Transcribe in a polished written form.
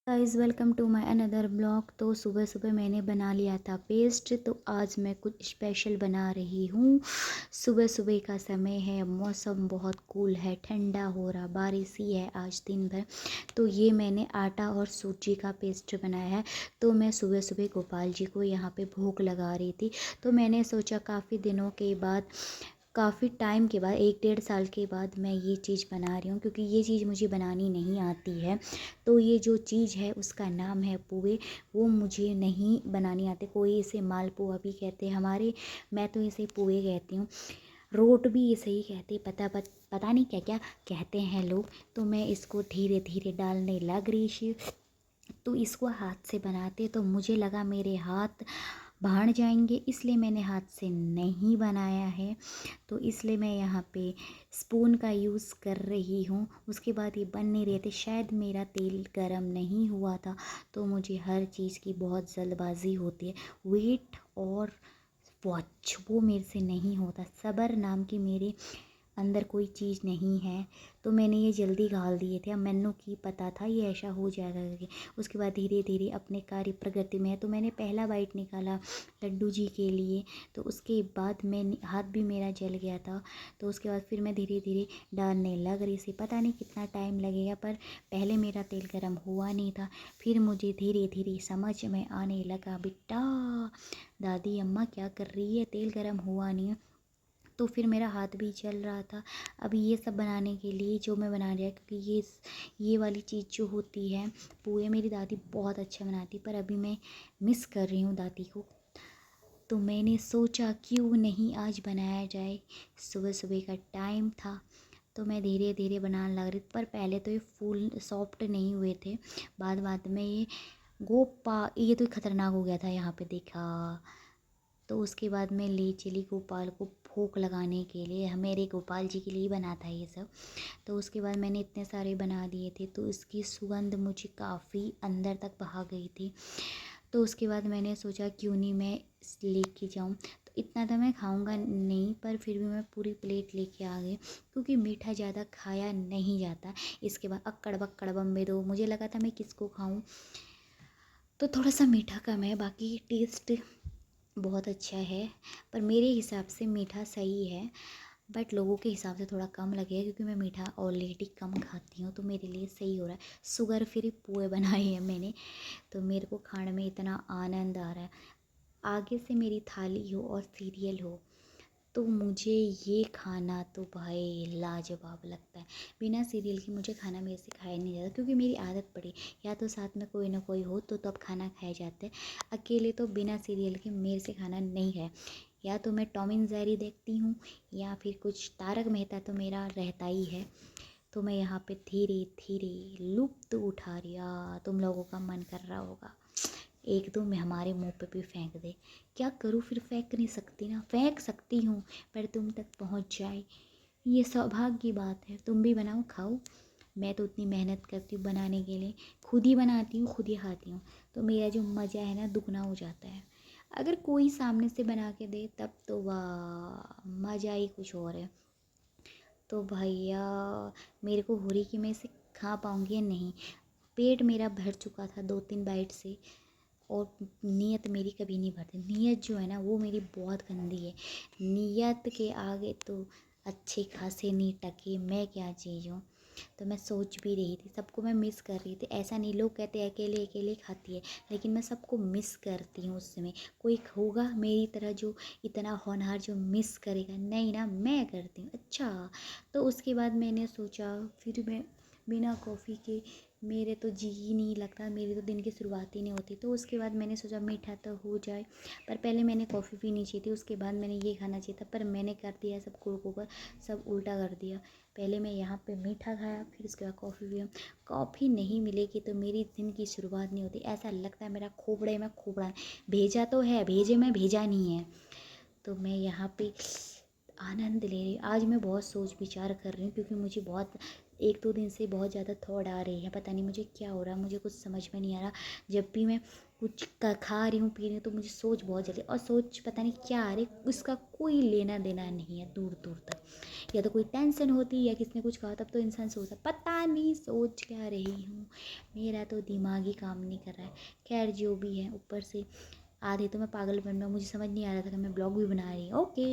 Guys welcome to my another blog. तो सुबह सुबह मैंने बना लिया था पेस्ट। तो आज मैं कुछ स्पेशल बना रही हूँ। सुबह सुबह का समय है, मौसम बहुत कूल है, ठंडा हो रहा, बारिश ही है आज दिन भर। तो ये मैंने आटा और सूजी का पेस्ट बनाया है। तो मैं सुबह सुबह गोपाल जी को यहाँ पे भोग लगा रही थी। तो मैंने सोचा काफ़ी दिनों के बाद, काफ़ी टाइम के बाद, 1 डेढ़ साल के बाद मैं ये चीज़ बना रही हूँ, क्योंकि ये चीज़ मुझे बनानी नहीं आती है। तो ये जो चीज़ है उसका नाम है पुए। वो मुझे नहीं बनानी आती। कोई इसे मालपुआ भी कहते हैं हमारे, मैं तो इसे पुए कहती हूँ। रोट भी इसे ही कहते हैं, पता नहीं क्या क्या कहते हैं लोग। तो मैं इसको धीरे धीरे डालने लग रही थी। तो इसको हाथ से बनाते तो मुझे लगा मेरे हाथ भाड़ जाएंगे, इसलिए मैंने हाथ से नहीं बनाया है। तो इसलिए मैं यहाँ पे स्पून का यूज़ कर रही हूँ। उसके बाद ये बन नहीं रहे थे, शायद मेरा तेल गरम नहीं हुआ था। तो मुझे हर चीज़ की बहुत जल्दबाजी होती है। वेट और वॉच वो मेरे से नहीं होता। सब्र नाम की मेरे अंदर कोई चीज़ नहीं है। तो मैंने ये जल्दी गाल दिए थे। अब मैनू की पता था ये ऐसा हो जाएगा करके। उसके बाद धीरे धीरे अपने कार्य प्रगति में है। तो मैंने पहला बाइट निकाला लड्डू जी के लिए। तो उसके बाद मैं हाथ भी मेरा जल गया था। तो उसके बाद फिर मैं धीरे धीरे डालने लग रही थी। पता नहीं कितना टाइम लगेगा, पर पहले मेरा तेल गरम हुआ नहीं था। फिर मुझे धीरे धीरे समझ में आने लगा, बेटा दादी अम्मा क्या कर रही है, तेल गरम हुआ नहीं है। तो फिर मेरा हाथ भी चल रहा था। अभी ये सब बनाने के लिए जो मैं बना रही हूँ, क्योंकि ये वाली चीज़ जो होती है पुए, मेरी दादी बहुत अच्छा बनाती, पर अभी मैं मिस कर रही हूँ दादी को। तो मैंने सोचा क्यों नहीं आज बनाया जाए। सुबह सुबह का टाइम था, तो मैं धीरे धीरे बनाने लग रही थी। पर पहले तो ये फूल सॉफ्ट नहीं हुए थे। बाद में ये तो खतरनाक हो गया था। यहाँ पे देखा। तो उसके बाद मैं ले चली गोपाल को भोग लगाने के लिए। मेरे गोपाल जी के लिए बना था ये सब। तो उसके बाद मैंने इतने सारे बना दिए थे, तो इसकी सुगंध मुझे काफ़ी अंदर तक भा गई थी। तो उसके बाद मैंने सोचा क्यों नहीं मैं लेके जाऊँ। तो इतना तो मैं खाऊंगा नहीं, पर फिर भी मैं पूरी प्लेट लेके आ गई, क्योंकि मीठा ज़्यादा खाया नहीं जाता। इसके बाद अक्कड़ बक्कड़ बम्बे दो, मुझे लगा था मैं किसको खाऊं। तो थोड़ा सा मीठा कम है, बाकी टेस्ट बहुत अच्छा है। पर मेरे हिसाब से मीठा सही है, बट लोगों के हिसाब से थोड़ा कम लगेगा, क्योंकि मैं मीठा ऑलरेडी कम खाती हूँ। तो मेरे लिए सही हो रहा है। शुगर फ्री पुए बनाए हैं मैंने, तो मेरे को खाने में इतना आनंद आ रहा है। आगे से मेरी थाली हो और सीरियल हो, तो मुझे ये खाना तो भाई लाजवाब लगता है। बिना सीरियल के मुझे खाना मेरे से खाया नहीं जाता, क्योंकि मेरी आदत पड़ी, या तो साथ में कोई ना कोई हो तो तब खाना खाया जाता है। अकेले तो बिना सीरियल के मेरे से खाना नहीं है। या तो मैं टॉम एंड जेरी देखती हूँ, या फिर कुछ तारक मेहता तो मेरा रहता ही है। तो मैं यहाँ पे धीरे धीरे लुत्फ़ उठा रही। तुम लोगों का मन कर रहा होगा एक दो में हमारे मुंह पे भी फेंक दे। क्या करूँ फिर, फेंक नहीं सकती ना, फेंक सकती हूँ पर तुम तक पहुँच जाए, ये सौभाग्य की बात है। तुम भी बनाओ खाओ। मैं तो उतनी मेहनत करती हूँ बनाने के लिए, खुद ही बनाती हूँ खुद ही खाती हूँ। तो मेरा जो मज़ा है ना दुगना हो जाता है। अगर कोई सामने से बना के दे तब तो वाह, मज़ा ही कुछ और है। तो भैया मेरे को हो रही कि मैं इसे खा पाऊँगी या नहीं। पेट मेरा भर चुका था 2 3 बाइट से, और नीयत मेरी कभी नहीं भरती। नीयत जो है ना वो मेरी बहुत गंदी है। नीयत के आगे तो अच्छे खासे नहीं टके, मैं क्या चीज़ हूँ। तो मैं सोच भी रही थी, सबको मैं मिस कर रही थी। ऐसा नहीं, लोग कहते हैं अकेले अकेले खाती है, लेकिन मैं सबको मिस करती हूँ। उस समय कोई होगा मेरी तरह जो इतना होनहार जो मिस करेगा नहीं ना, मैं करती हूँ। अच्छा, तो उसके बाद मैंने सोचा फिर मैं बिना कॉफ़ी के मेरे तो जी ही नहीं लगता, मेरी तो दिन की शुरुआत ही नहीं होती। तो उसके बाद मैंने सोचा मीठा तो हो जाए, पर पहले मैंने कॉफ़ी पीनी चाहिए थी, उसके बाद मैंने ये खाना चाहिए था। पर मैंने कर दिया सब कुड़कों पर, सब उल्टा कर दिया। पहले मैं यहाँ पे मीठा खाया, फिर उसके बाद कॉफ़ी पिया। कॉफ़ी नहीं मिलेगी तो मेरी दिन की शुरुआत नहीं होती। ऐसा लगता है मेरा खोपड़े में खोपड़ा भेजा तो है, भेजे में भेजा नहीं है। तो मैं यहाँ पे आनंद ले रही। आज मैं बहुत सोच विचार कर रही हूँ, क्योंकि मुझे बहुत एक दो दिन से बहुत ज़्यादा थॉट आ रही है, पता नहीं मुझे क्या हो रहा है, मुझे कुछ समझ में नहीं आ रहा। जब भी मैं कुछ खा रही हूँ पी रही हूँ तो मुझे सोच बहुत जल्दी, और सोच पता नहीं क्या आ रही, उसका कोई लेना देना नहीं है दूर दूर तक। या तो कोई टेंशन होती या किसने कुछ कहा तब तो इंसान सोचता, पता नहीं सोच क्या रही हूँ, मेरा तो दिमाग ही काम नहीं कर रहा है। खैर जो भी है, ऊपर से आधे तो मैं पागलपन में, मुझे समझ नहीं आ रहा था कि मैं ब्लॉग भी बना रही हूँ। ओके।